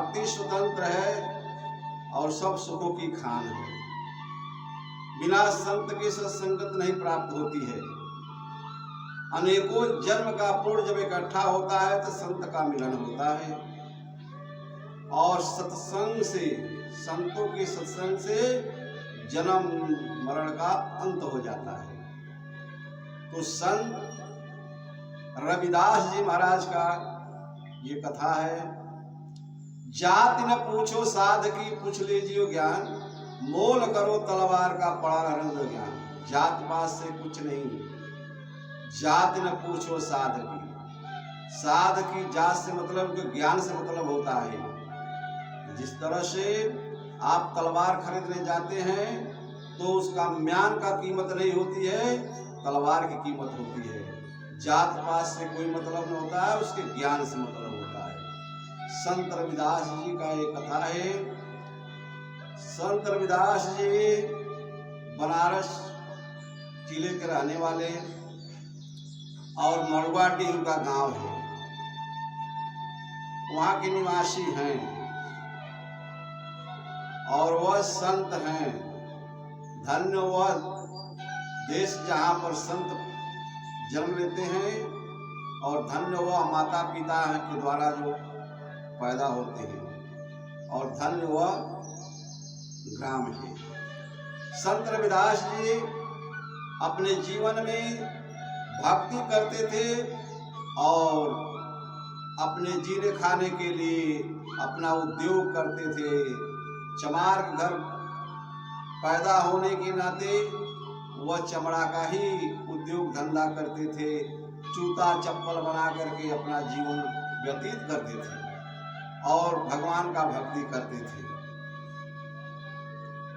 भक्ति स्वतंत्र है और सब सुखों की खान है। बिना संत के सत्संगत नहीं प्राप्त होती है। अनेकों जन्म का पुण्य जब इकट्ठा होता है तो संत का मिलन होता है और सत्संग से, संतों के सत्संग से जन्म मरण का अंत हो जाता है। तो संत रविदास जी महाराज का ये कथा है। जाति न पूछो साध की, पूछ लीजिए ज्ञान, मोल करो तलवार का पड़ा रंग ज्ञान। जात पात से कुछ नहीं, जाति न पूछो साध की। साध की जात से मतलब ज्ञान से मतलब होता है। जिस तरह से आप तलवार खरीदने जाते हैं तो उसका म्यान का कीमत नहीं होती है, तलवार की कीमत होती है। जात पात से कोई मतलब नहीं होता है, उसके ज्ञान से मतलब होता है। संत रविदास जी का एक कथा है। संत रविदास जी बनारस जिले के रहने वाले और मड़ुआडीह का गांव है, वहाँ के निवासी हैं और वह संत हैं। धन्य वह देश जहाँ पर संत जन्म लेते हैं और धन्य वह माता पिता के द्वारा जो पैदा होते हैं और धन्य वह ग्राम है। संत रविदास जी अपने जीवन में भक्ति करते थे और अपने जीने खाने के लिए अपना उद्योग करते थे। चमार के घर पैदा होने के नाते वह चमड़ा का ही उद्योग धंधा करते थे। जूता चप्पल बना करके अपना जीवन व्यतीत करते थे और भगवान का भक्ति करते थे।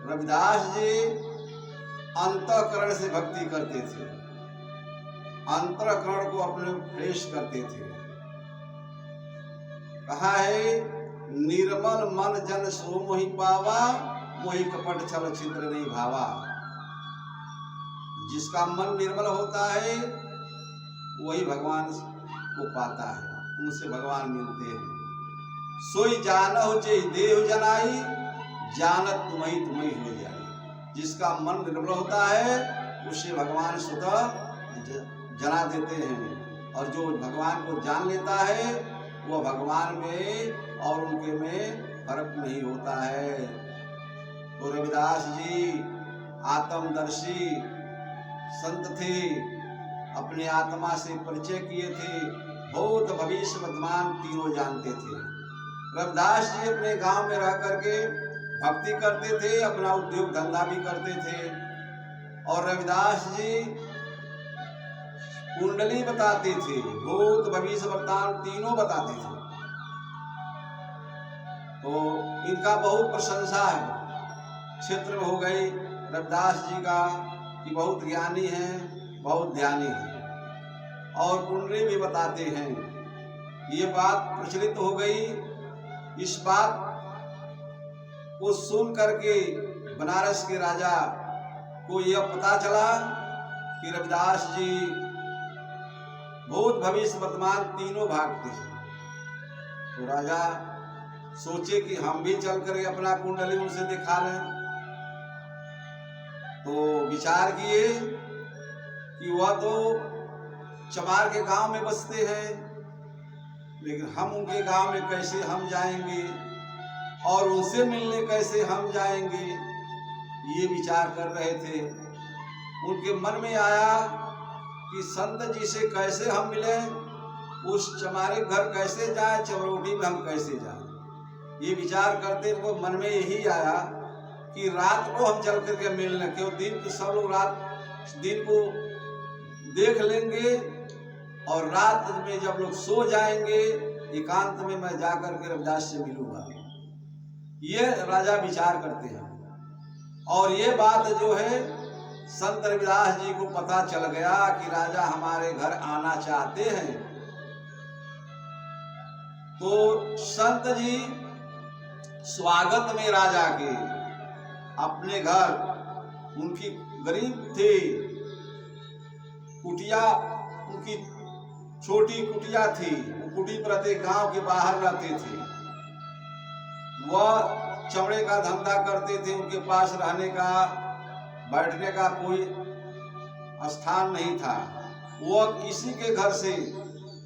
रविदास जी अंतःकरण से भक्ति करते थे, अंतःकरण को अपने फ्रेश करते थे। कहा है, निर्मल मन जन सो मोहि पावा, मोहि कपट छल छिद्र नहीं भावा। जिसका मन निर्मल होता है वही भगवान को पाता है, उनसे भगवान मिलते हैं। सोई जानहु जे देहु जनाई, जानत तुम्हि तुम्हि हो जाई। जिसका मन निर्मल होता है उसे भगवान स्वतः जना देते हैं और जो भगवान को जान लेता है वह भगवान में और उनके में फर्क नहीं होता है। तो रविदास जी आत्मदर्शी संत थे, अपने आत्मा से परिचय किए थे, भूत भविष्य वर्तमान तीनों जानते थे। रविदास जी अपने गांव में रह करके भक्ति करते थे, अपना उद्योग धंधा भी करते थे और रविदास जी कुंडली बताते थे, भूत भविष्य वर्तमान तीनों बताते थे। तो इनका बहुत प्रशंसा है क्षेत्र में हो गई रविदास जी का कि बहुत ज्ञानी हैं, बहुत ध्यानी हैं और कुंडली भी बताते हैं। ये बात प्रचलित हो गई। इस बात को सुन करके बनारस के राजा को यह पता चला कि रविदास जी भूत भविष्य वर्तमान तीनों भागते हैं। तो राजा सोचे कि हम भी चल कर अपना कुंडली उनसे दिखा लें। तो विचार किए कि वह तो चमार के गांव में बसते हैं, लेकिन हम उनके गांव में कैसे हम जाएंगे और उनसे मिलने कैसे हम जाएंगे, ये विचार कर रहे थे। उनके मन में आया कि संत जी से कैसे हम मिले, उस चमारे घर कैसे जाए, चमरोटी में हम कैसे जाए। ये विचार करते तो मन में यही आया कि रात को हम चल करके मिल लें, क्यों दिन को सब लोग रात दिन को देख लेंगे और रात में जब लोग सो जाएंगे एकांत में मैं जाकर के रविदास से मिलूंगा। ये राजा विचार करते हैं और ये बात जो है संत रविदास जी को पता चल गया कि राजा हमारे घर आना चाहते हैं। तो संत जी स्वागत में राजा के अपने घर, उनकी गरीब थे, कुटिया उनकी छोटी कुटिया थी, वो कुटी पर रहते, गांव के बाहर रहते थे। वह चमड़े का धंधा करते थे, उनके पास रहने का बैठने का कोई स्थान नहीं था। वह किसी के घर से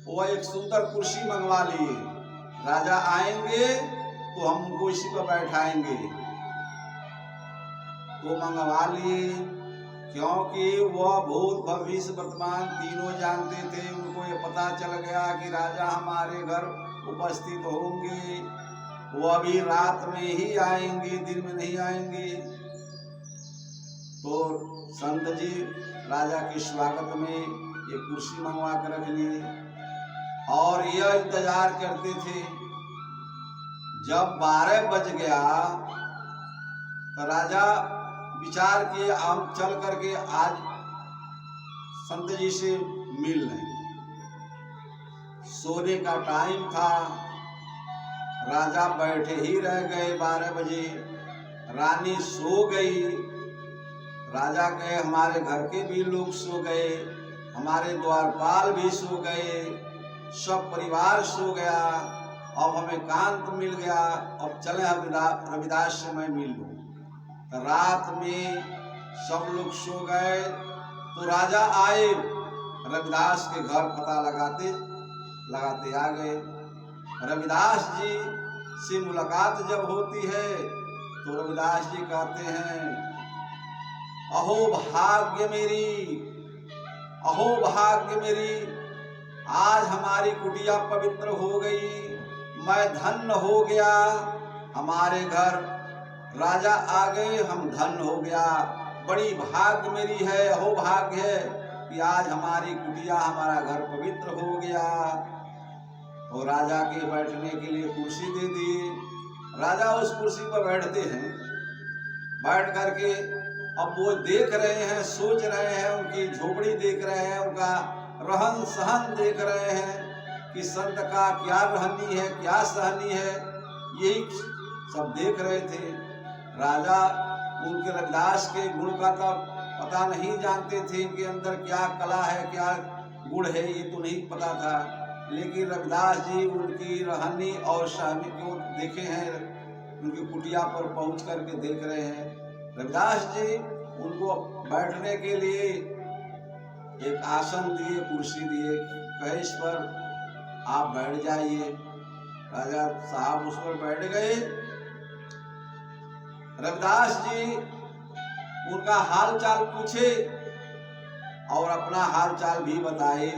वह एक सुंदर कुर्सी मंगवा लिए, राजा आएंगे तो हम उनको इसी पर बैठाएंगे। तो मंगवा लिए, क्योंकि वह भूत भविष्य वर्तमान तीनों जानते थे। उनको ये पता चल गया कि राजा हमारे घर उपस्थित होंगे, वो अभी रात में ही आएंगे, दिन में नहीं आएंगे। तो संत जी राजा के स्वागत में ये कुर्सी मंगवा कर रख लिए और यह इंतजार करते थे। जब 12 बज गया तो राजा विचार किए हम चल करके आज संत जी से मिल लें। सोने का टाइम था, राजा बैठे ही रह गए। 12 बजे रानी सो गई। राजा कहे हमारे घर के भी लोग सो गए, हमारे द्वारपाल भी सो गए, सब परिवार सो गया, अब हमें कांत मिल गया, अब चले रविदास से मैं मिल लूं। तो रात में सब लोग सो गए तो राजा आए, रविदास के घर पता लगाते लगाते आ गए। रविदास जी से मुलाकात जब होती है तो रविदास जी कहते हैं, अहो भाग्य मेरी, अहो भाग्य मेरी, आज हमारी कुटिया पवित्र हो गई, मैं धन्य हो गया। हमारे घर राजा आ गए, हम धन्य हो गया, बड़ी भाग्य मेरी है, अहो भाग्य है कि आज हमारी कुटिया हमारा घर पवित्र हो गया। और राजा के बैठने के लिए कुर्सी दे दी। राजा उस कुर्सी पर बैठते हैं, बैठ करके अब वो देख रहे हैं, सोच रहे हैं, उनकी झोपड़ी देख रहे हैं, उनका रहन सहन देख रहे हैं कि संत का क्या रहनी है, क्या सहनी है, यही सब देख रहे थे। राजा उनके रविदास के गुण का तो पता नहीं जानते थे, इनके अंदर क्या कला है, क्या गुण है, ये तो नहीं पता था। लेकिन रविदास जी उनकी रहनी और सहनी को देखे हैं, उनकी कुटिया पर पहुंच करके देख रहे हैं। रविदास जी उनको बैठने के लिए एक आसन दिए, कुर्सी दिए, कहे इस पर आप बैठ जाइए। राजा साहब उस पर बैठ गए। रविदास जी उनका हाल चाल पूछे और अपना हाल चाल भी बताए।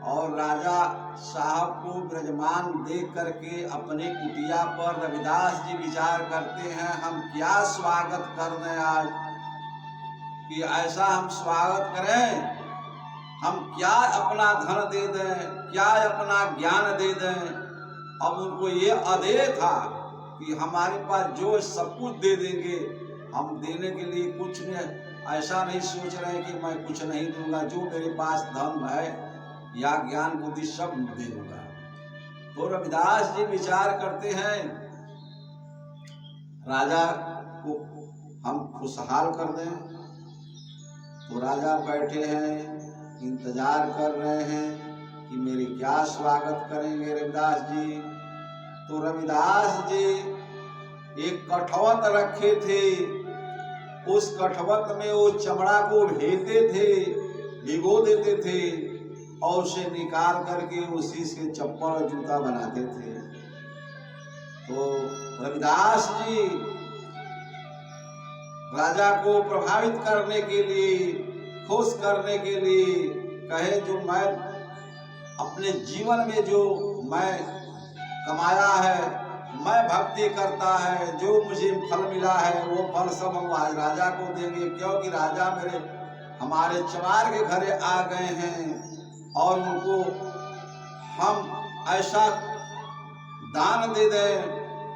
और राजा साहब को विराजमान देख करके अपने कुटिया पर रविदास जी विचार करते हैं, हम क्या स्वागत कर दें आज, कि ऐसा हम स्वागत करें, हम क्या अपना धन दे दें, क्या अपना ज्ञान दे दें। अब उनको ये आदेश था कि हमारे पास जो सब कुछ दे देंगे, हम देने के लिए कुछ नहीं, ऐसा नहीं सोच रहे कि मैं कुछ नहीं दूंगा, जो मेरे पास धन है या ज्ञान बुद्धि सब दे दूंगा। तो रविदास जी विचार करते हैं, राजा को हम खुशहाल कर दें। तो राजा बैठे हैं, इंतजार कर रहे हैं कि मेरी क्या स्वागत करेंगे रविदास जी। तो रविदास जी एक कठवत रखे थे, उस कठवत में वो चमड़ा को भेजते थे, भिगो देते थे और उसे निकाल करके उसी से चप्पल और जूता बनाते थे। तो रविदास जी राजा को प्रभावित करने के लिए, खुश करने के लिए कहे, जो मैं अपने जीवन में जो मैं कमाया है, मैं भक्ति करता है, जो मुझे फल मिला है, वो फल सब हम आज राजा को देंगे, क्योंकि राजा मेरे हमारे चमार के घरे आ गए हैं और उनको हम ऐसा दान दे दें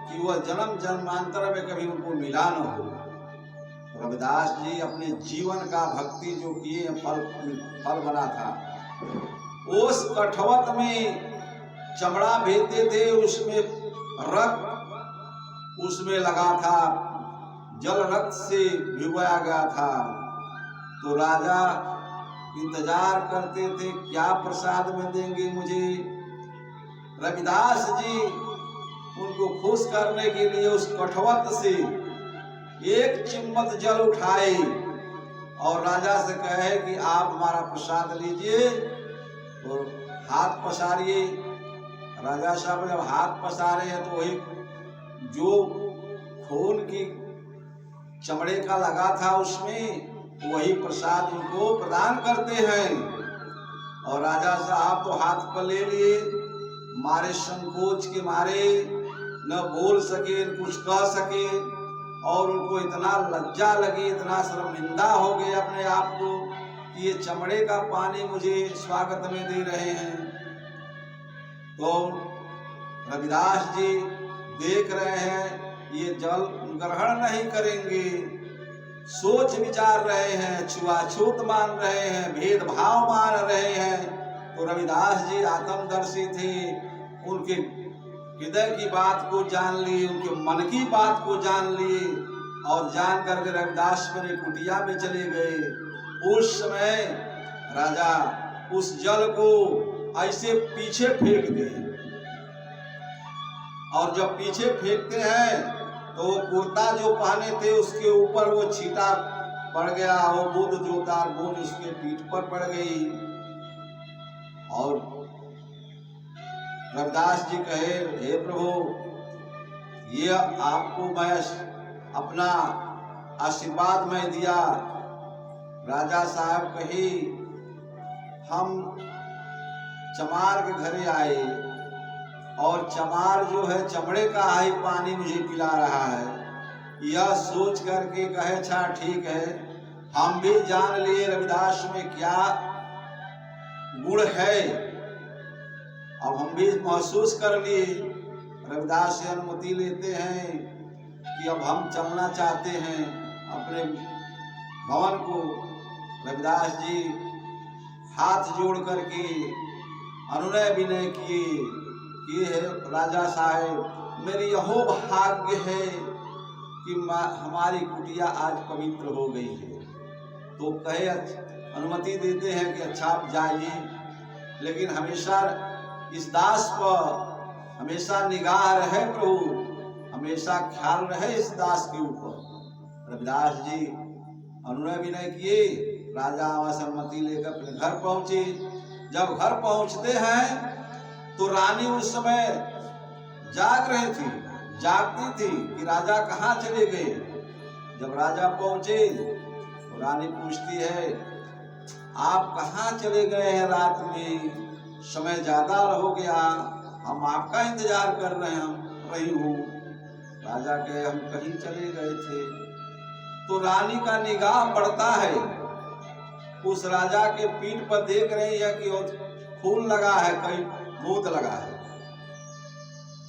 कि वह जन्म जन्मांतर में कभी उनको मिला न हो। रविदास जी अपने जीवन का भक्ति जो किए फल बना था। उस कठवत में चमड़ा भेजते थे, उसमें रक्त उसमें लगा था, जल रक्त से भिगोया गया था। तो राजा इंतजार करते थे क्या प्रसाद में देंगे मुझे। रविदास जी उनको खुश करने के लिए उस कठवत से एक चिम्मत जल उठाए और राजा से कहे कि आप हमारा प्रसाद लीजिए और हाथ पसारिए। राजा साहब जब हाथ पसारे हैं तो वही जो खून की चमड़े का लगा था उसमें वही प्रसाद उनको प्रदान करते हैं। और राजा साहब तो हाथ पर ले लिए, मारे संकोच के मारे न बोल सके न कुछ कह सके और उनको इतना लज्जा लगी, इतना शर्मिंदा हो गए अपने आप को कि ये चमड़े का पानी मुझे स्वागत में दे रहे हैं। तो रविदास जी देख रहे हैं ये जल ग्रहण नहीं करेंगे, सोच विचार रहे हैं, छुआछूत मान रहे हैं, भेदभाव मान रहे हैं। तो रविदास जी आत्मदर्शी थे, उनके हृदय की बात को जान ली, उनके मन की बात को जान ली और जान करके रविदास मेरे कुटिया में चले गए। उस समय राजा उस जल को ऐसे पीछे फेंक दिए और जब पीछे फेंकते हैं तो वो कुर्ता जो पहने थे उसके ऊपर वो छींटा पड़ गया, वो बूंद जो तार बूंद उसके पीठ पर पड़ गई। और रविदास जी कहे, हे प्रभु, ये आपको मैं अपना आशीर्वाद मैं दिया। राजा साहब कही, हम चमार के घरे आए और चमार जो है चमड़े का ही पानी मुझे पिला रहा है। यह सोच करके कहे, अच्छा ठीक है, हम भी जान लिए रविदास में क्या गुण है। अब हम भी महसूस कर लिए। रविदास से अनुमति लेते हैं कि अब हम चलना चाहते हैं अपने भवन को। रविदास जी हाथ जोड़ करके अनुनय विनय किए, ये है राजा साहेब, मेरी यहो भाग्य है कि हमारी कुटिया आज पवित्र हो गई है। तो कहे अनुमति देते हैं कि अच्छा आप जाइए, लेकिन हमेशा इस दास पर हमेशा निगाह रहे प्रभु, हमेशा ख्याल रहे इस दास के ऊपर। रविदास जी अनुनय विनय किए, राजा आवास अनुमति लेकर अपने घर पहुंचे। जब घर पहुंचते हैं तो रानी उस समय जाग रही थी, जागती थी कि राजा कहाँ चले गए। जब राजा पहुंचे तो रानी पूछती है, आप कहाँ चले गए हैं रात में, समय ज्यादा हो गया, हम आपका इंतजार कर रही हूँ। राजा कहे, हम कहीं चले गए थे। तो रानी का निगाह पड़ता है, उस राजा के पीठ पर देख रही है कि खून लगा है, कहीं बूंद लगा है।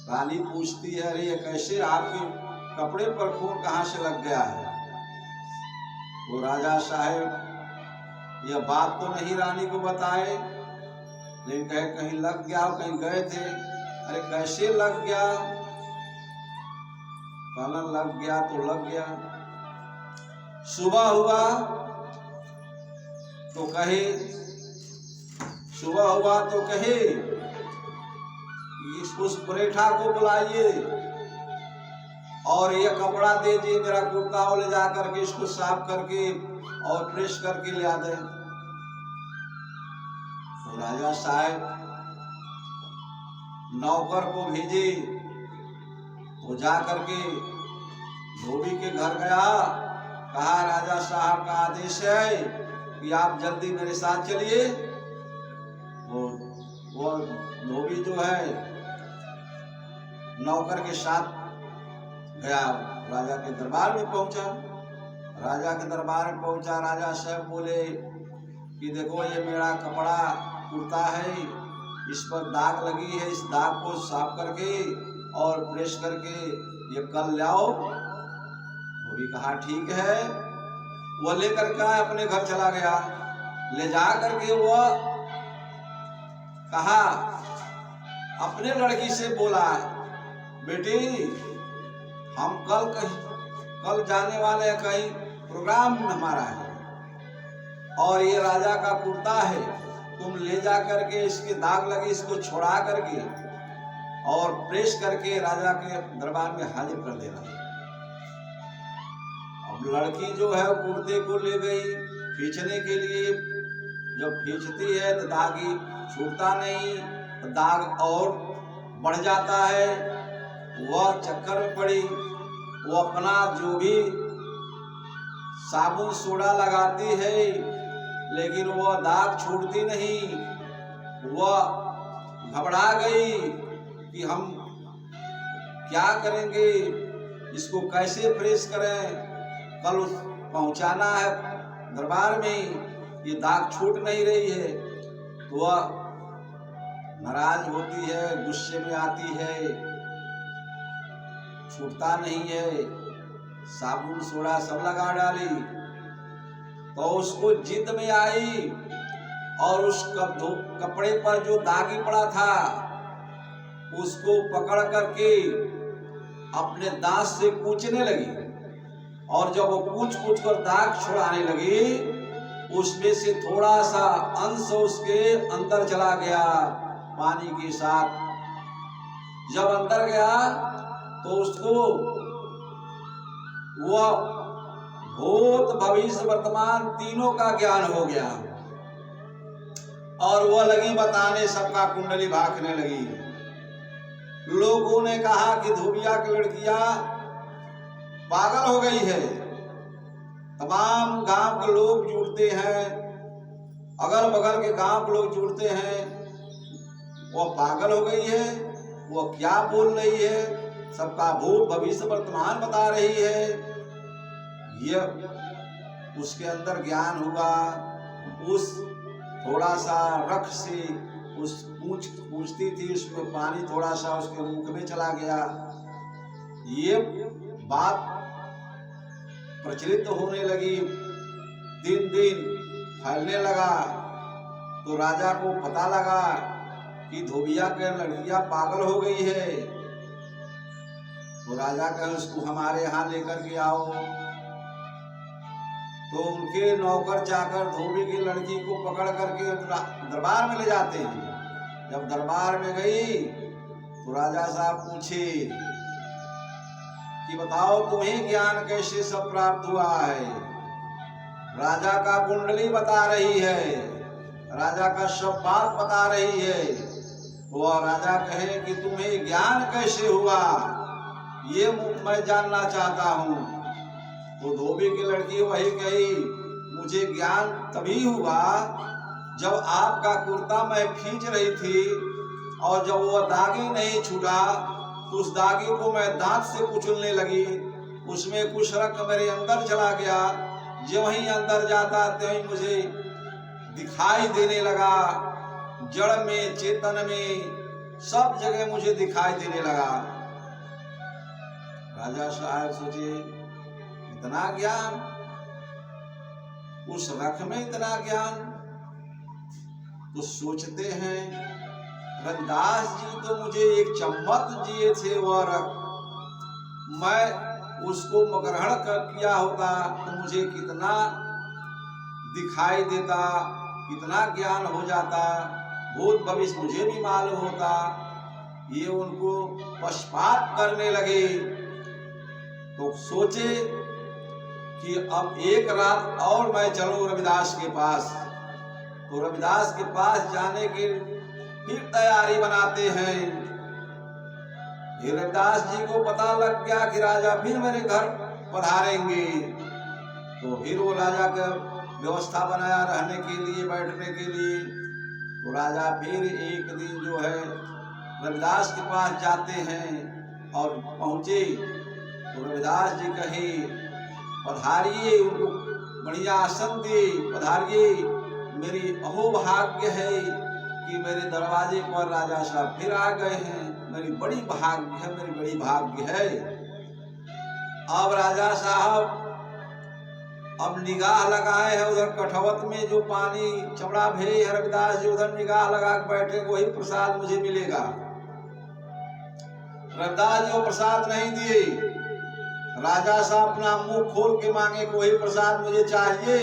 रानी पूछती है, अरे ये कैसे, आपके कपड़े पर खून कहाँ से लग गया है। वो राजा साहब यह बात तो नहीं रानी को बताए, लेकिन कहे कहीं लग गया, कहीं गए थे। अरे कैसे लग गया, कहना लग गया तो लग गया। सुबह हुआ तो कहे, सुबह हुआ तो कहे उस परेठा को बुलाइए और ये कपड़ा दे दिए, मेरा कुर्ता वो ले जा करके इसको साफ करके और प्रेस करके ले आ दे। तो राजा साहब नौकर को भेजे, वो जा करके धोबी के घर गया, कहा राजा साहब का आदेश है कि आप जल्दी मेरे साथ चलिए। वो धोबी जो है नौकर के साथ गया, राजा के दरबार में पहुंचा। राजा के दरबार में पहुंचा, राजा साहब बोले कि देखो ये मेरा कपड़ा कुर्ता है, इस पर दाग लगी है, इस दाग को साफ करके और प्रेस करके ये कल लाओ। वो भी कहा ठीक है। वो लेकर के अपने घर चला गया। ले जा करके वो कहा, अपने लड़की से बोला, बेटी हम कल जाने वाले हैं, कहीं प्रोग्राम हमारा है और ये राजा का कुर्ता है, तुम ले जा करके इसके दाग लगे इसको छोड़ा करके और प्रेस करके राजा के दरबार में हाजिर कर देना। अब लड़की जो है कुर्ते को ले गई खींचने के लिए। जब खींचती है तो दागी छूटता नहीं, तो दाग और बढ़ जाता है। वह चक्कर में पड़ी, वो अपना जो भी साबुन सोडा लगाती है लेकिन वह दाग छूटती नहीं। वह घबरा गई कि हम क्या करेंगे, इसको कैसे फ्रेश करें, कल पहुंचाना है दरबार में, ये दाग छूट नहीं रही है। तो वह नाराज होती है, गुस्से में आती है, छूटता नहीं है, साबुन सोडा सब लगा डाली। तो उसको जिद में आई और उस कपड़े पर जो दागी पड़ा था उसको पकड़ करके अपने दांत से कूचने लगी। और जब वो कूच कूच कर दाग छुड़ाने लगी, उसमें से थोड़ा सा अंश उसके अंदर चला गया पानी के साथ। जब अंदर गया तो उसको वह भूत भविष्य वर्तमान तीनों का ज्ञान हो गया और वह लगी बताने, सबका कुंडली भागने लगी। लोगों ने कहा कि धोबिया की लड़कियां पागल हो गई है। तमाम गांव के लोग जुड़ते हैं, अगल बगल के गांव के लोग जुड़ते हैं, वह पागल हो गई है, वह क्या बोल रही है, सबका भूत भविष्य वर्तमान बता रही है। यह उसके अंदर ज्ञान हुआ। उस थोड़ा सा रख से उस पूछती थी, उसमें पानी थोड़ा सा उसके मुख में चला गया। ये बात प्रचलित होने लगी, दिन दिन फैलने लगा। तो राजा को पता लगा कि धोबिया के लड़कियां पागल हो गई है। तो राजा कहे उसको हमारे यहाँ लेकर के आओ। तो उनके नौकर चाकर धोबी की लड़की को पकड़ करके दरबार में ले जाते हैं। जब दरबार में गई तो राजा साहब पूछे कि बताओ तुम्हें ज्ञान कैसे सब प्राप्त हुआ है। राजा का कुंडली बता रही है, राजा का सब बात बता रही है। वह राजा कहे कि तुम्हें ज्ञान कैसे हुआ, ये मैं जानना चाहता हूँ। वो धोबी की लड़की वही कही, मुझे ज्ञान तभी हुआ जब आपका कुर्ता मैं खींच रही थी और जब वह दागी नहीं छूटा तो उस दागी को मैं दांत से कुचलने लगी, उसमें कुछ रक्त मेरे अंदर चला गया। जो वहीं अंदर जाता त्यों मुझे दिखाई देने लगा, जड़ में चेतन में सब जगह मुझे दिखाई देने लगा। राजा साहब सोचे इतना ज्ञान, उस रख में इतना ज्ञान। तो सोचते हैं रविदास जी तो मुझे एक चम्मच दिए थे, वह रख मैं उसको ग्रहण कर किया होता तो मुझे कितना दिखाई देता, कितना ज्ञान हो जाता, भूत भविष्य मुझे भी मालूम होता। ये उनको पक्षपात करने लगे। तो सोचे कि अब एक रात और मैं चलूं रविदास के पास। तो रविदास के पास जाने की फिर तैयारी बनाते हैं। रविदास जी को पता लग गया कि राजा फिर मेरे घर पधारेंगे। तो फिर वो राजा का व्यवस्था बनाया रहने के लिए, बैठने के लिए। तो राजा फिर एक दिन जो है रविदास के पास जाते हैं और पहुंचे तो रविदास जी कहे पधारिए, उनको बढ़िया आसन दे, पधारिए, मेरी अहोभाग्य है कि मेरे दरवाजे पर राजा साहब फिर आ गए हैं, मेरी बड़ी भाग्य है, मेरी बड़ी भाग्य है। अब राजा साहब अब निगाह लगाए हैं उधर कठवत में जो पानी चबड़ा भे है, रविदास जी उधर निगाह लगा के बैठे, वही प्रसाद मुझे मिलेगा। रविदास जी वो प्रसाद नहीं दिए। राजा साहब अपना मुंह खोल के मांगे कि वही प्रसाद मुझे चाहिए।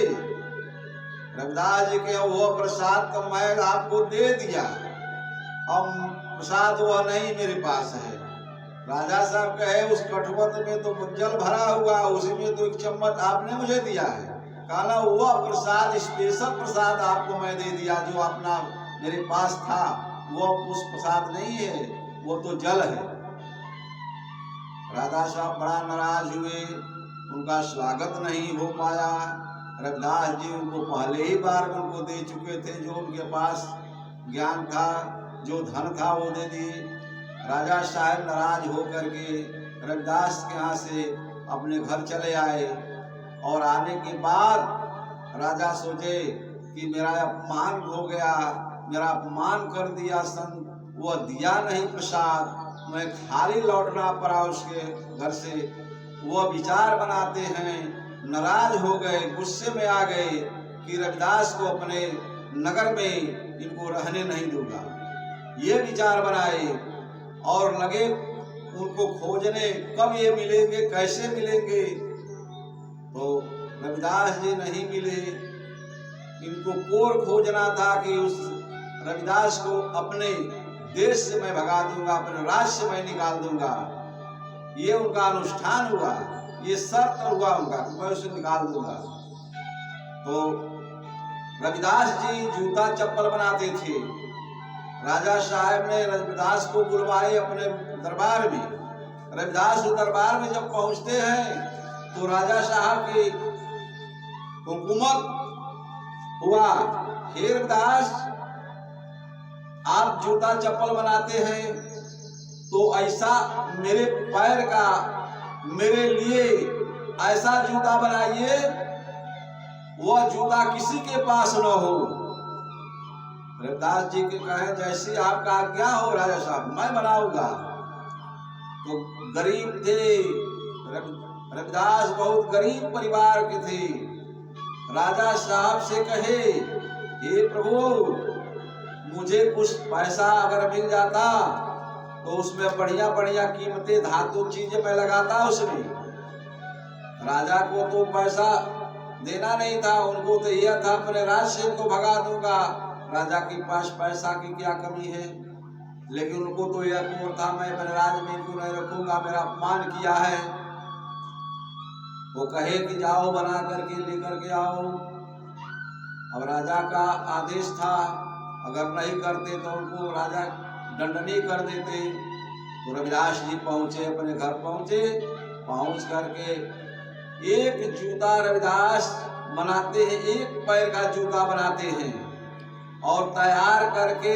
रविदास जी के वो प्रसाद तो मैं आपको दे दिया, अब प्रसाद वह नहीं मेरे पास है। राजा साहब कहे उस कठवत में तो जल भरा हुआ, उसी में तो एक चम्मच आपने मुझे दिया है। कहा वह प्रसाद, स्पेशल प्रसाद आपको मैं दे दिया, जो अपना मेरे पास था वो उस प्रसाद नहीं है, वो तो जल है। राजा साहब बड़ा नाराज हुए, उनका स्वागत नहीं हो पाया। रविदास जी उनको पहले ही बार उनको दे चुके थे, जो उनके पास ज्ञान था, जो धन था वो दे दिए। राजा साहब नाराज होकर के रविदास के यहाँ से अपने घर चले आए। और आने के बाद राजा सोचे कि मेरा अपमान हो गया, मेरा अपमान कर दिया संत, वह दिया नहीं प्रसाद, मैं खाली लौटना पड़ा उसके घर से। वह विचार बनाते हैं, नाराज हो गए, गुस्से में आ गए कि रविदास को अपने नगर में इनको रहने नहीं दूंगा। ये विचार बनाए और लगे उनको खोजने, कब ये मिलेंगे, कैसे मिलेंगे। तो रविदास जी नहीं मिले। इनको कोर खोजना था कि उस रविदास को अपने देश से मैं भगा दूंगा, अपने राज्य से मैं निकाल दूंगा। ये उनका अनुष्ठान हुआ, ये शर्त हुआ उनका, मैं उसे निकाल दूंगा। तो रविदास जी जूता चप्पल बनाते थे। राजा साहब ने रविदास को बुलवाए अपने दरबार में। रविदास दरबार में जब पहुंचते हैं तो राजा साहब की हुकूमत हुआ, हे रविदास आप जूता चप्पल बनाते हैं तो ऐसा मेरे पैर का, मेरे लिए ऐसा जूता बनाइए वह जूता किसी के पास न हो। रविदास जी के कहे जैसी आपका आज्ञा हो राजा साहब, मैं बनाऊंगा। तो गरीब थे रविदास, बहुत गरीब परिवार के थे। राजा साहब से कहे हे प्रभु मुझे कुछ पैसा अगर मिल जाता तो उसमें बढ़िया बढ़िया कीमती धातु चीजें मैं लगाता उसमें। राजा को तो पैसा देना नहीं था, उनको तो यह था अपने राज्य से इनको भगा दूंगा। राजा के पास पैसा की क्या कमी है, लेकिन उनको तो यह कोर था मैं अपने राज्य में इनको नहीं रखूंगा, मेरा अपमान किया है। वो कहे कि जाओ बना करके लेकर के आओ। अब राजा का आदेश था, अगर नहीं करते तो उनको राजा दंडनीय कर देते। तो रविदास जी पहुंचे, अपने घर पहुंचे, पहुंच करके एक जूता रविदास बनाते हैं, एक पैर का जूता बनाते हैं और तैयार करके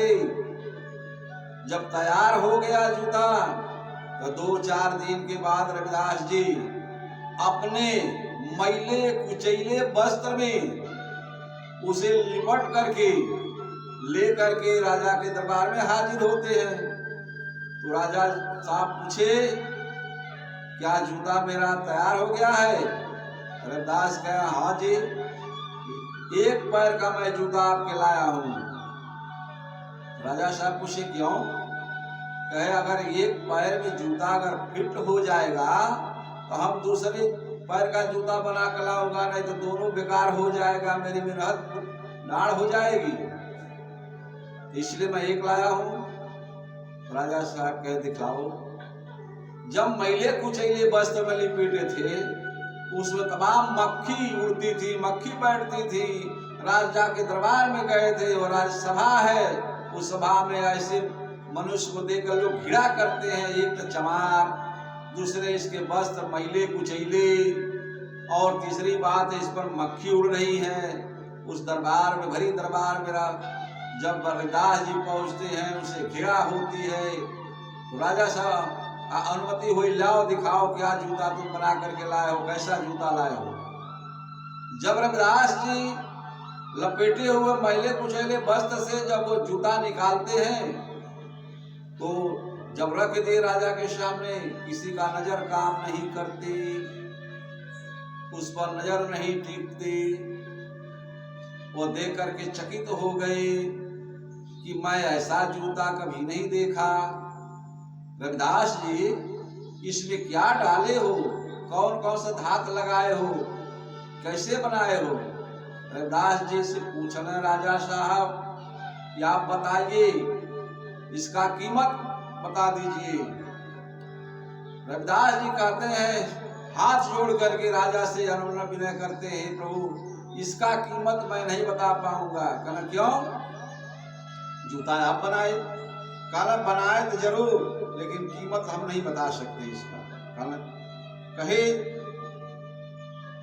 जब तैयार हो गया जूता तो 2-4 दिन के बाद रविदास जी अपने मैले कुचैले वस्त्र में उसे लिपट करके ले करके राजा के दरबार में हाजिर होते हैं। तो राजा साहब पूछे क्या जूता मेरा तैयार हो गया है? रविदास कहा हाँ जी, एक पैर का मैं जूता आपके लाया हूं। राजा साहब पूछे क्यों? कहे अगर एक पैर में जूता अगर फिट हो जाएगा तो हम दूसरे पैर का जूता बना कर लाऊंगा, नहीं तो दोनों बेकार हो जाएगा, मेरी मेहनत नाड़ हो जाएगी, इसलिए मैं एक लाया हूं। राजा साहब कहे दिखाओ। जब मैले कुचैले वस्त्र में लिपेटे थे उसमें तमाम मक्खी उड़ती थी, मक्खी बैठती थी। राजा के दरबार में गए थे और राज्यसभा है, उस सभा में ऐसे मनुष्य को देखकर लोग घृणा करते हैं। एक तो चमार, दूसरे इसके वस्त्र मैले कुचैले, और तीसरी बात इस पर मक्खी उड़ रही है। उस दरबार में, भरी दरबार मेरा, जब रविदास जी पहुंचते हैं उसे घृणा होती है। तो राजा साहब अनुमति हुई, लाओ दिखाओ क्या जूता तुम बना करके लाए हो, कैसा जूता लाए हो। जब रविदास जी लपेटे हुए मैले कुचैले वस्त्र से जब वो जूता निकालते हैं तो जब रख दे राजा के सामने, किसी का नजर काम नहीं करती, उस पर नजर नहीं टिकती। वो देख करके चकित हो गए कि मैं ऐसा जूता कभी नहीं देखा। रविदास जी इसमें क्या डाले हो, कौन कौन सा धात लगाए हो, कैसे बनाए हो? रविदास जी से पूछना राजा साहब कि आप बताइए इसका कीमत बता दीजिए। रविदास जी कहते हैं, हाथ जोड़ करके राजा से अनुनय विनय करते हैं, प्रभु इसका कीमत मैं नहीं बता पाऊंगा। कहना क्यों? जूता आप बनाए? कहना बनाए तो जरूर, लेकिन कीमत हम नहीं बता सकते इसका। कहना कहे,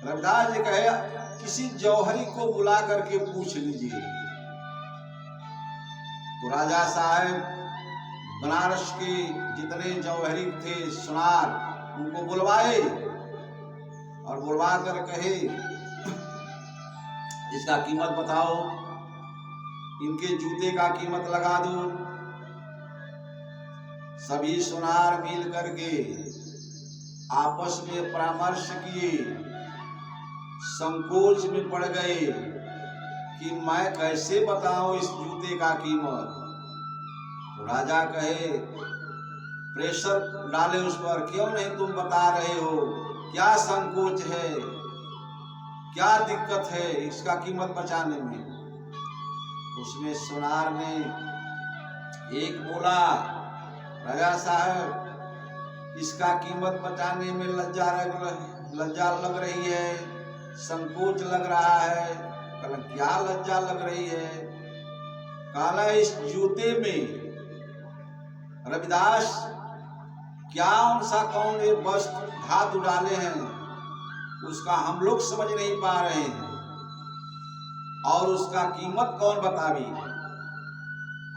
रविदास जी कहे किसी जौहरी को बुला करके पूछ लीजिए। तो राजा साहब बनारस के जितने जौहरी थे सुनार, उनको बुलवाए और बुलवा कर कहे इसका कीमत बताओ, इनके जूते का कीमत लगा दो। सभी सुनार मिल करके आपस में परामर्श किए, संकोच में पड़ गए कि मैं कैसे बताऊं इस जूते का कीमत। तो राजा कहे, प्रेशर डाले उस पर, क्यों नहीं तुम बता रहे हो, क्या संकोच है, क्या दिक्कत है इसका कीमत बचाने में। उसमें सुनार ने एक बोला, राजा साहब इसका कीमत बचाने में लज्जा लग रही है, संकोच लग रहा है। कहला क्या लज्जा लग रही है? कहला इस जूते में रविदास क्या उनसा कौन ये वस्त्र धातु डाले हैं, उसका हम लोग समझ नहीं पा रहे हैं, और उसका कीमत कौन बतावी।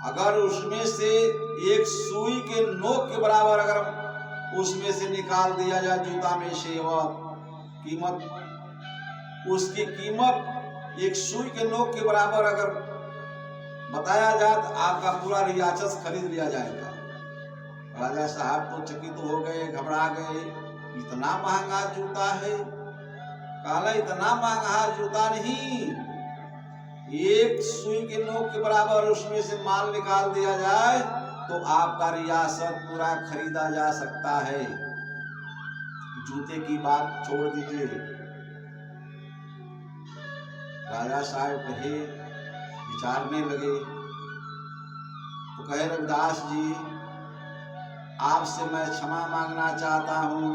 अगर उसमें से एक सुई के नोक के बराबर अगर उसमें से निकाल दिया जाए जूता में से, और कीमत उसकी कीमत एक सुई के नोक के बराबर अगर बताया जाए तो आपका पूरा रियासत खरीद लिया जाएगा। राजा साहब तो चकित हो गए, घबरा गए, इतना महंगा जूता है। कहला इतना महंगा जूता नहीं, एक सुई के नोक के बराबर उसमें से माल निकाल दिया जाए तो आपका रियासत पूरा खरीदा जा सकता है। जूते की बात छोड़ दीजिए। राजा साहब कहे, विचारने लगे, तो कहे रविदास जी आपसे मैं क्षमा मांगना चाहता हूं।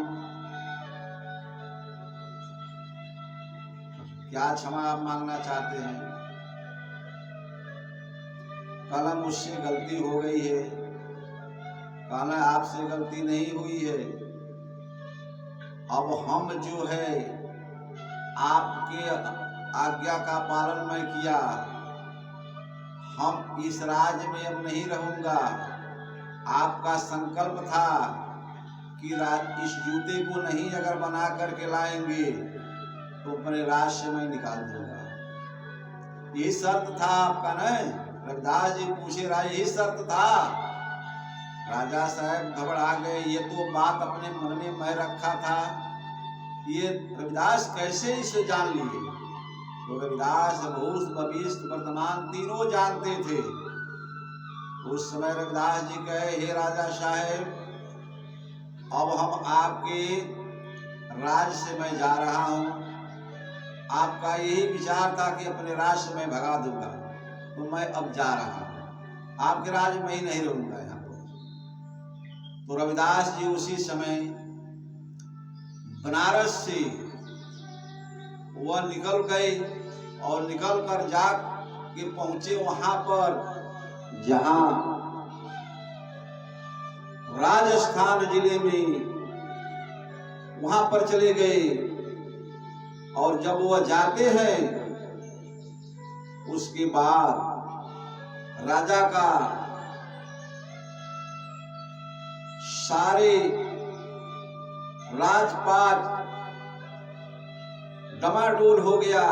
क्या क्षमा आप मांगना चाहते हैं? कहला मुझसे गलती हो गई है। कहला आपसे गलती नहीं हुई है, अब हम जो है आपके आज्ञा का पालन मैं किया, हम इस राज्य में अब नहीं रहूंगा। आपका संकल्प था कि इस जूते को नहीं अगर बना करके लाएंगे तो अपने राज्य से मैं निकाल दूंगा। यही शर्त था आपका, नहीं? रविदास जी पूछे, राजा यही शर्त था? राजा साहब घबरा गए, ये तो बात अपने मन में मैं रखा था, ये रविदास कैसे इसे जान लिए? तो रविदास भूत भविष्य वर्तमान तीनों जानते थे। उस समय रविदास जी कहे, हे राजा साहेब अब हम आपके राज्य से मैं जा रहा हूं, आपका यही विचार था कि अपने राज्य से मैं भगा दूंगा, तो मैं अब जा रहा हूं, आपके राज्य में ही नहीं रहूंगा यहाँ पर। तो रविदास जी उसी समय बनारस से वह निकल गए और निकल कर जा के पहुंचे वहां पर जहां राजस्थान जिले में, वहां पर चले गए। और जब वह जाते हैं उसके बाद राजा का सारे राजपाट डमाडोल हो गया,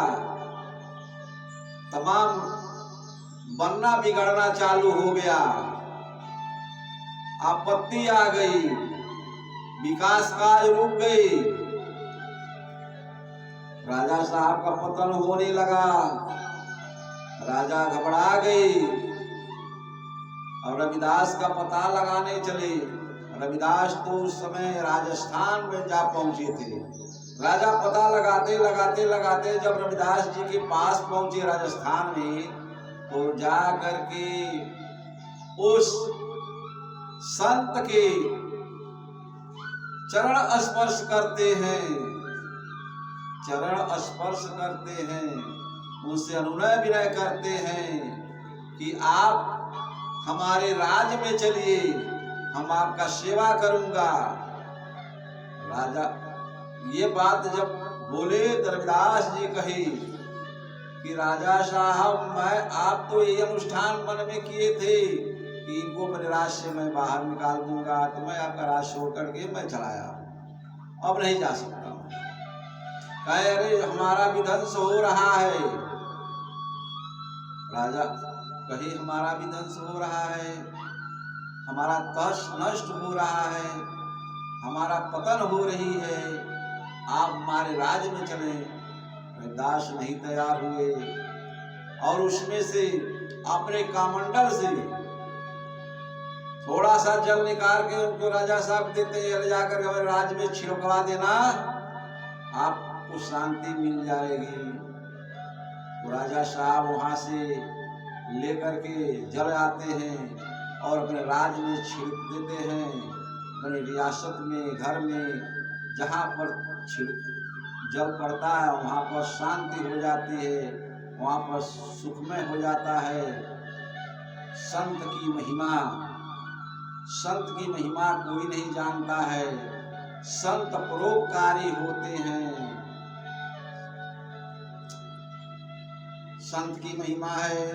तमाम बनना बिगड़ना चालू हो गया, आपत्ति आ गई, विकास काज रुक गई, राजा साहब का पतन होने लगा, राजा घबरा गए और रविदास का पता लगाने चले। रविदास तो उस समय राजस्थान में जा पहुंचे थे। राजा पता लगाते लगाते लगाते जब रविदास जी के पास पहुंचे राजस्थान में, तो जा करके उस संत के चरण स्पर्श करते हैं, चरण स्पर्श करते हैं, उनसे अनुनय विनय करते हैं कि आप हमारे राज्य में चलिए, हम आपका सेवा करूंगा। राजा ये बात जब बोले तो रविदास जी कहे कि राजा साहब, मैं आप तो ये अनुष्ठान मन में किए थे कि इनको अपने राज से मैं बाहर निकाल दूंगा, तो मैं आपका राज छोड़ करके मैं चला आया, अब नहीं जा सकता हूँ। कहे अरे हमारा विध्वंस हो रहा है। राजा कहे हमारा विध्वंस हो रहा है, हमारा तश नष्ट हो रहा है, हमारा पतन हो रही है, आप हमारे राज्य में चले। रविदास नहीं तैयार हुए और उसमें से अपने कामंडल से थोड़ा सा जल निकाल के उनको राजा साहब देते हैं, ले जाकर हमारे राज्य में छिड़कवा देना, आपको शांति मिल जाएगी। तो राजा साहब वहां से लेकर के जल आते हैं और अपने राज्य में छिड़क देते हैं, अपने रियासत में, घर में, जहाँ पर जल पड़ता है वहाँ पर शांति हो जाती है, वहाँ पर सुखमय हो जाता है। संत की महिमा, संत की महिमा कोई नहीं जानता है। संत परोपकारी होते हैं। संत की महिमा है,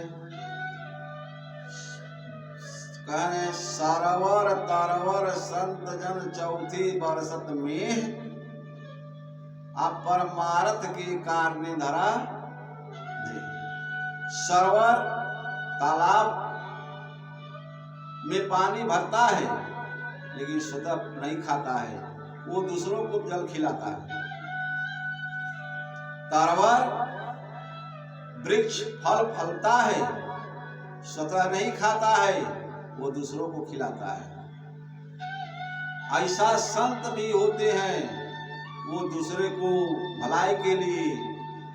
कहने सरवर तरवर संत जन चौथी बरसत में, आप परमार्थ के कार्य धरा दे। सरोवर तालाब में पानी भरता है लेकिन स्वतः नहीं खाता है, वो दूसरों को जल खिलाता है। तरवर वृक्ष फल फलता है, स्वतः नहीं खाता है, वो दूसरों को खिलाता है। ऐसा संत भी होते हैं, वो दूसरे को भलाई के लिए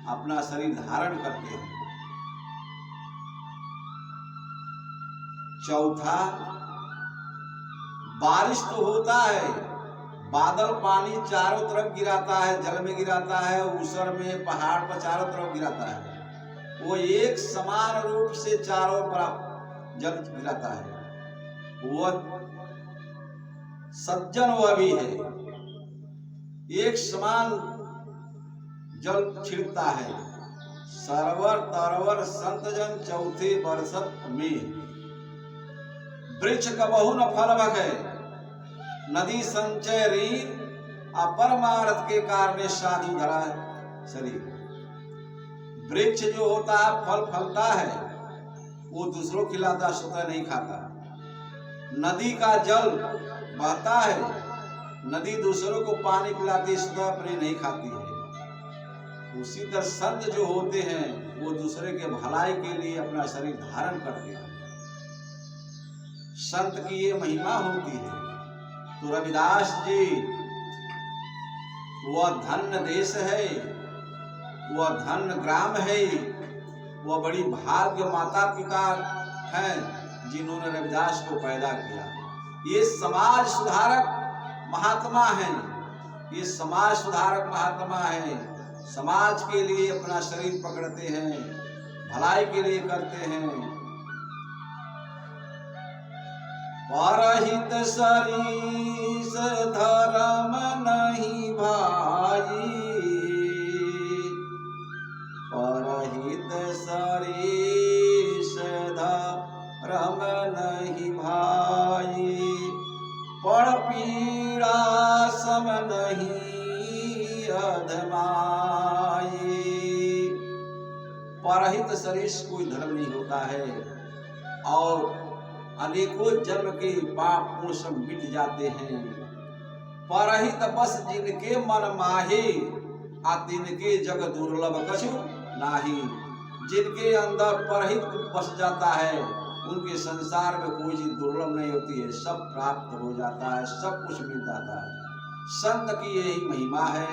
अपना शरीर धारण करते हैं। चौथा, बारिश तो होता है, बादल पानी चारों तरफ गिराता है, जल में गिराता है, ऊसर में, पहाड़ पर चारों तरफ गिराता है, वो एक समान रूप से चारों तरफ जल गिराता है। वह सज्जन वह भी है, एक समान जल छिड़कता है। सरवर तरवर संत जन चौथे बरसत में, वृक्ष कबहु न फल भगे, नदी संचय रीत, अपरमार्थ के कारण साधु धरा शरीर। वृक्ष जो होता है फल फलता है, वो दूसरों खिलाता, स्वतः नहीं खाता। नदी का जल बहता है, नदी दूसरों को पानी पिलाती, स्वतः अपने नहीं खाती है। उसी तरह संत जो होते हैं वो दूसरे के भलाई के लिए अपना शरीर धारण करते हैं। संत की ये महिमा होती है। तो रविदास जी, वह धन्य देश है, वह धन्य ग्राम है, वह बड़ी भाग्य माता पिता हैं जिन्होंने रविदास को पैदा किया। ये समाज सुधारक महात्मा हैं, ये समाज सुधारक महात्मा हैं। समाज के लिए अपना शरीर पकड़ते हैं, भलाई के लिए करते हैं। परहित सरीस धर्म नहीं भाई, परहित सरीस धर्म नहीं भाई, पर पीड़ा सम नहीं अधमाई। परहित सरीस कोई धर्म नहीं होता है और अनेकों जन्म के पाप पुण्य सब मिट जाते हैं। परहित बस जिनके मन माहे, आ तिनके जग दुर्लभ कछु नाही। जिनके अंदर परहित बस जाता है, उनके संसार में कोई चीज दुर्लभ नहीं होती है, सब प्राप्त हो जाता है, सब कुछ मिल जाता है। संत की यही महिमा है।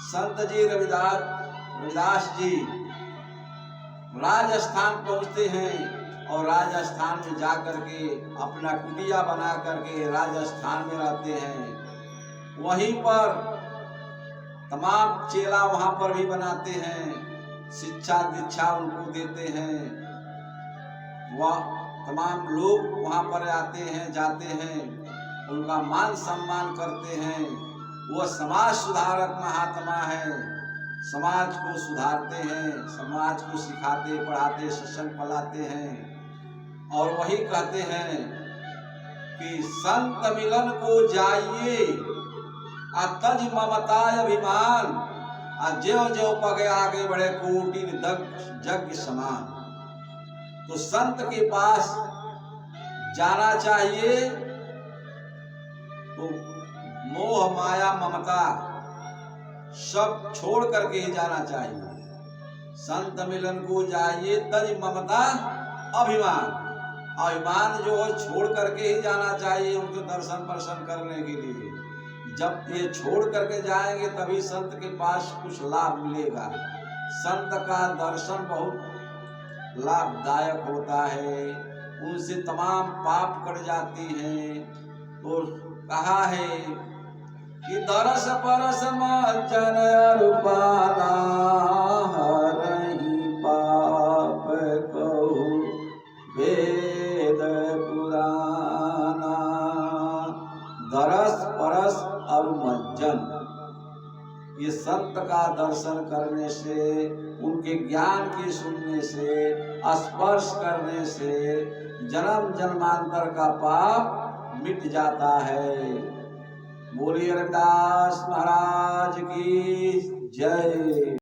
संत जी रविदास जी राजस्थान पहुंचते हैं और राजस्थान में जा करके अपना कुटिया बना करके राजस्थान में रहते हैं। वहीं पर तमाम चेला वहां पर भी बनाते हैं, शिक्षा दीक्षा उनको देते हैं। वह तमाम लोग वहां पर आते हैं जाते हैं, उनका मान सम्मान करते हैं। वह समाज सुधारक महात्मा है, समाज को सुधारते हैं, समाज को सिखाते पढ़ाते सत्संग पढ़ाते हैं। और वही कहते हैं कि संत मिलन को जाइए तज ममता अभिमान, ज्यों ज्यों पगे आगे बढ़े कोटि यज्ञ समान। तो संत के पास जाना चाहिए तो मोह माया ममता सब छोड़ करके ही जाना चाहिए। संत मिलन को जाइए तज ममता अभिमान, अभिमान जो है छोड़ करके ही जाना चाहिए उनके दर्शन प्रसन्न करने के लिए। जब ये छोड़ करके जाएंगे तभी संत के पास कुछ लाभ मिलेगा। संत का दर्शन बहुत लाभदायक होता है, उनसे तमाम पाप कट जाती हैं। तो कहा है कि दरस परस मज्जन अरुपाना, हरहि पाप कहु वेद पुराना। दरस परस और मज्जन, ये संत का दर्शन करने से, उनके ज्ञान की सुनने से, स्पर्श करने से जन्म जन्मांतर का पाप मिट जाता है। बोलिए रविदास महाराज की जय।